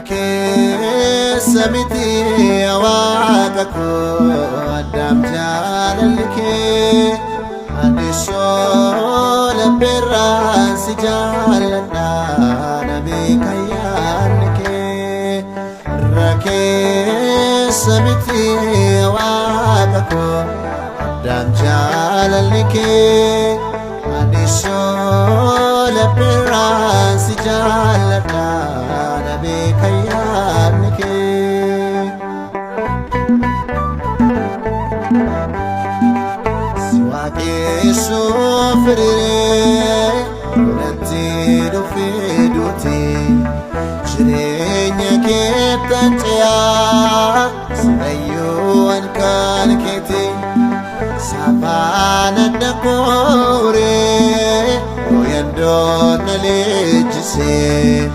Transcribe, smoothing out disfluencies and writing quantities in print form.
keessa miti waaqa koo Addaam jaalalli kee ani shola birraan si jaaladha na beeka yaadni kee keessa miti waaqa koo Addaam jaalalli kee ani shola birraan si jaaladha na beeka yaadni kee si waaqessuu firiiree natti dhufee duuti jireenya keettan ce'aa silayyuu halkan keeti saphaan adda kooree yandoo na leenjisee